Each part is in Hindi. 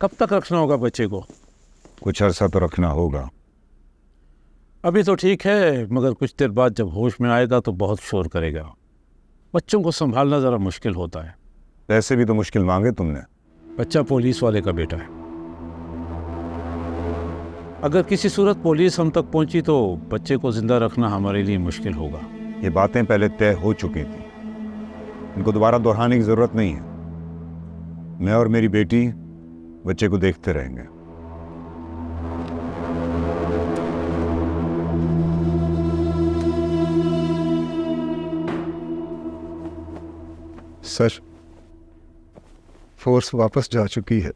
कब तक रखना होगा बच्चे को? कुछ अरसा तो रखना होगा। अभी तो ठीक है, मगर कुछ देर बाद जब होश में आएगा तो बहुत शोर करेगा। बच्चों को संभालना ज़रा मुश्किल होता है। पैसे भी तो मुश्किल मांगे तुमने। बच्चा पुलिस वाले का बेटा है। अगर किसी सूरत पुलिस हम तक पहुंची तो बच्चे को जिंदा रखना हमारे लिए मुश्किल होगा। ये बातें पहले तय हो चुकी थी, इनको दोबारा दोहराने की जरूरत नहीं है। मैं और मेरी बेटी बच्चे को देखते रहेंगे। सर, फोर्स वापस जा चुकी है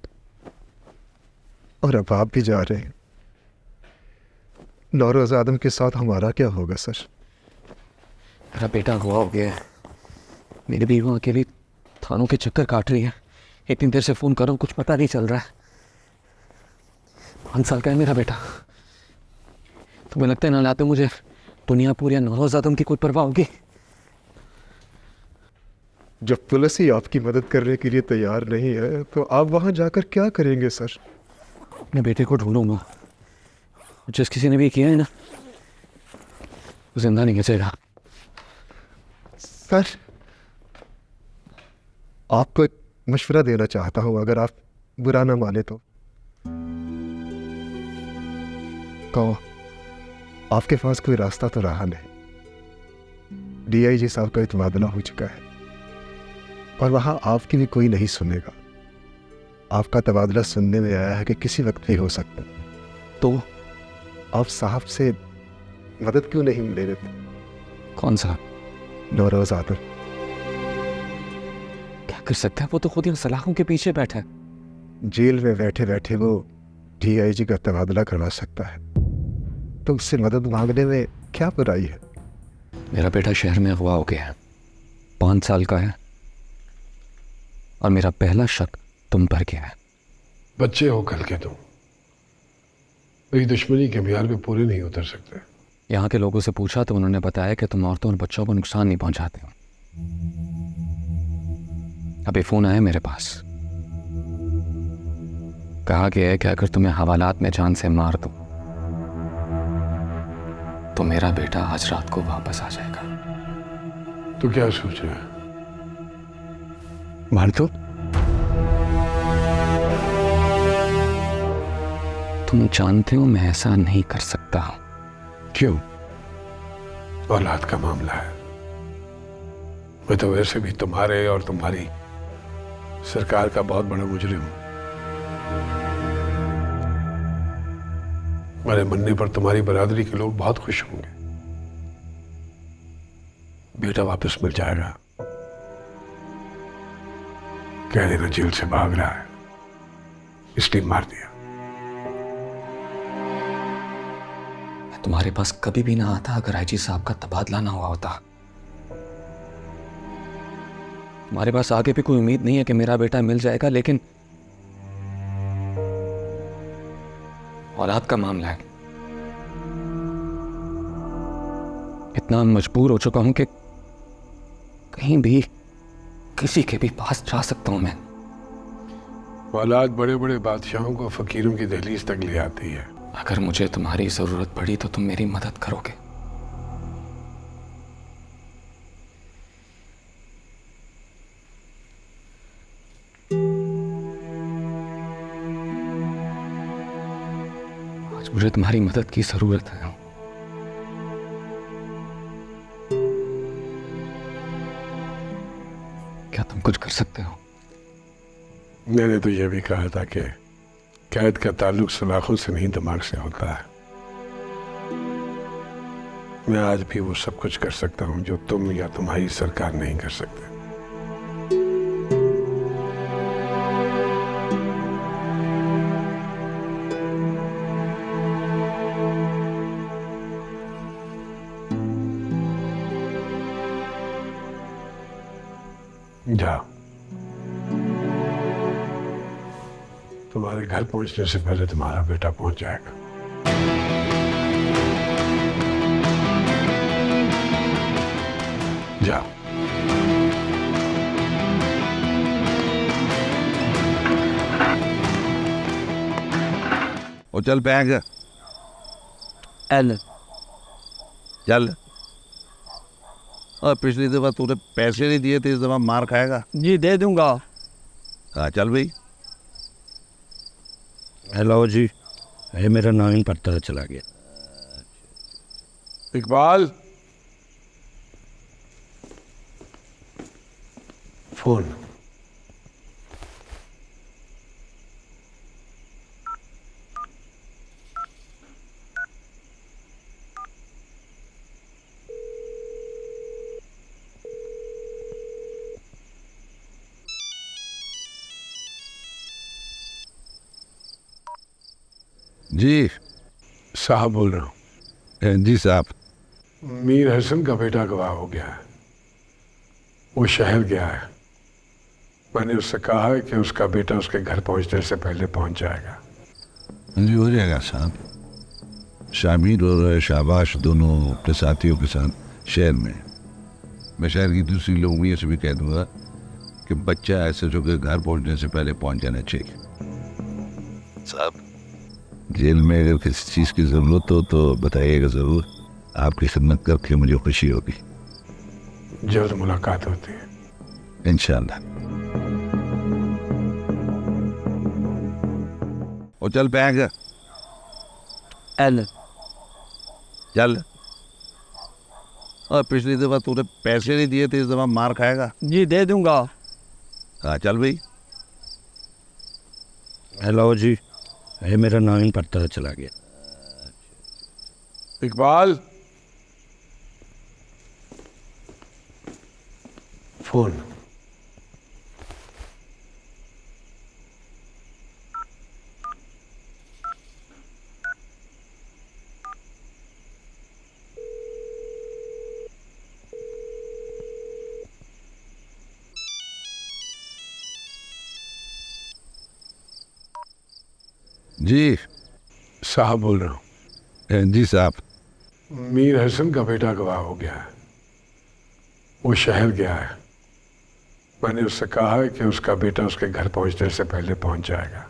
और अब आप भी जा रहे हैं। नौरोज आदम के साथ हमारा क्या होगा सर? मेरा बेटा अगवा हो गया है। मेरी बीवी अकेली थानों के चक्कर काट रही है। इतनी देर से फ़ोन कर रहा हूँ, कुछ पता नहीं चल रहा है। 5 साल का है मेरा बेटा। तुम्हें लगता है ना लाते मुझे दुनियापुर या नौरोज आदम की कोई परवाह होगी? जब पुलिस ही आपकी मदद करने के लिए तैयार नहीं है तो आप वहां जाकर क्या करेंगे सर? अपने बेटे को ढूंढूंगा। जिस किसी ने भी किया है ना, वो जिंदा नहीं बचेगा। सर, आपको एक मशवरा देना चाहता हूं, अगर आप बुरा ना माने तो। कहो, आपके पास कोई रास्ता तो रहा नहीं। डीआईजी साहब का तबादला हो चुका है और वहां आपकी भी कोई नहीं सुनेगा। आपका तबादला सुनने में आया है कि किसी वक्त भी हो सकता है। तो आप साहब से मदद क्यों नहीं ले रहे? कौन सा? नौरोज आदम। क्या कर सकता है? वो तो खुद इन सलाखों के पीछे बैठा है। जेल में बैठे बैठे वो डीआईजी का तबादला करवा सकता है, तो उससे मदद मांगने में क्या बुराई है? मेरा बेटा शहर में अगवा हो गया है, 5 साल का है, और मेरा पहला शक तुम पर क्या है? बच्चे हो कल के तुम, मेरी दुश्मनी के म्यार पे पूरे नहीं उतर सकते। यहाँ के लोगों से पूछा तो उन्होंने बताया कि तुम औरतों और बच्चों को नुकसान नहीं पहुंचाते हो। अभी फोन आया मेरे पास, कहा गया है कि अगर तुम्हें हवालात में जान से मार दूं तो मेरा बेटा आज रात को वापस आ जाएगा। तो क्या सोच रहा है? मार दो? तुम जानते हो मैं ऐसा नहीं कर सकता। क्यों? औलाद का मामला है। मैं तो वैसे भी तुम्हारे और तुम्हारी सरकार का बहुत बड़ा मुजरिम हूं। मेरे मरने पर तुम्हारी बरादरी के लोग बहुत खुश होंगे। बेटा वापस मिल जाएगा। कह देना जेल से भाग रहा है, इसलिए मार दिया। मैं तुम्हारे पास कभी भी ना आता अगर आईजी साहब का तबादला ना हुआ होता। तुम्हारे पास आगे भी कोई उम्मीद नहीं है कि मेरा बेटा मिल जाएगा, लेकिन औलाद का मामला है। इतना मजबूर हो चुका हूं कि कहीं भी किसी के भी पास जा सकता हूं मैं। औलाद बड़े बड़े बादशाहों को फकीरों की दहलीज तक ले आती है। अगर मुझे तुम्हारी जरूरत पड़ी तो तुम मेरी मदद करोगे? आज मुझे तुम्हारी मदद की जरूरत है। क्या तुम कुछ कर सकते हो? मैंने तो यह भी कहा था कि कैद का ताल्लुक सलाखों से नहीं, दिमाग से होता है। मैं आज भी वो सब कुछ कर सकता हूं जो तुम या तुम्हारी सरकार नहीं कर सकते। जाओ, तुम्हारे घर पहुंचने से पहले तुम्हारा बेटा पहुंच जाएगा। जाओ। चल बैग एल। चल। और पिछली दफा तूने पैसे नहीं दिए थे, इस दफा मार खाएगा। जी दे दूंगा। हाँ चल भाई। हेलो जी, ये मेरा नाम पता चला गया। इकबाल, फोन। जी साहब बोल रहा हूँ। जी साहब। मीर हसन का बेटा गवाह हो गया है, वो शहर गया है। मैंने उससे कहा है कि उसका बेटा उसके घर पहुंचने से पहले पहुंच जाएगा। जी हो जाएगा साहब। शामिर और शाबाश दोनों अपने साथियों के साथ शहर में। मैं शहर की दूसरी लोगों से भी कह दूंगा कि बच्चा ऐसे जो के घर पहुंचने से पहले पहुंच जाना चाहिए। साहब, जेल में अगर किसी चीज़ की ज़रूरत हो तो बताइएगा ज़रूर। आपकी खिदमत करके मुझे खुशी होगी। जल्द मुलाकात होती है इंशाल्लाह। और चल बैग एल। चल। और पिछली दफा तूने पैसे नहीं दिए थे, इस दफा मार खाएगा। जी दे दूंगा। हाँ चल भाई। हेलो जी, ये मेरा नाम पता चला गया। इकबाल, फोन। जी साहब बोल रहा हूँ। जी साहब। मीर हसन का बेटा गवाह हो गया है, वो शहर गया है। मैंने उससे कहा है कि उसका बेटा उसके घर पहुंचने से पहले पहुंच जाएगा।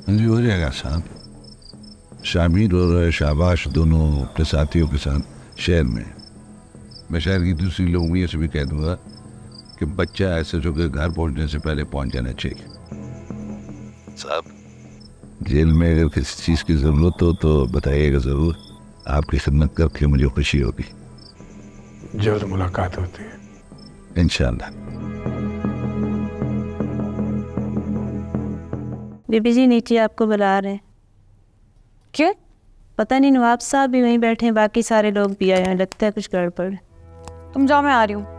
जी हो जाएगा साहब। शामिर और शाबाश दोनों अपने साथियों के साथ शहर में। मैं शहर की दूसरी लोगों से भी कह दूंगा कि बच्चा ऐसे जो के घर पहुंचने से पहले पहुंच जाना चाहिए। साहब, जेल में अगर किसी चीज़ की ज़रूरत हो तो बताइएगा ज़रूर। आपकी खिदमत करके मुझे खुशी होगी। जल्द मुलाकात होती है इंशाल्लाह। बीबी जी नीचे आपको बुला रहे हैं। क्यों? पता नहीं, नवाब साहब भी वहीं बैठे हैं, बाकी सारे लोग भी आए हैं, लगता है कुछ गड़बड़ है। तुम जाओ, मैं आ रही हूँ।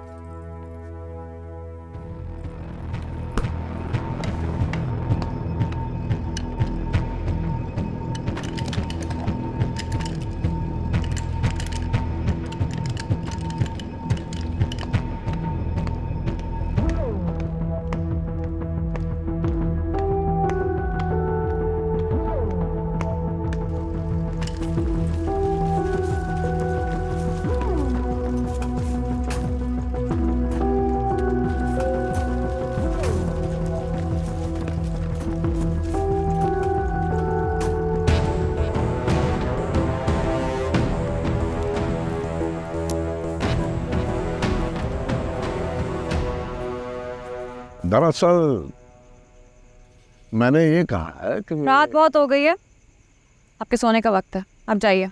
दरअसल मैंने ये कहा है कि रात बहुत हो गई है, आपके सोने का वक्त है, आप जाइए।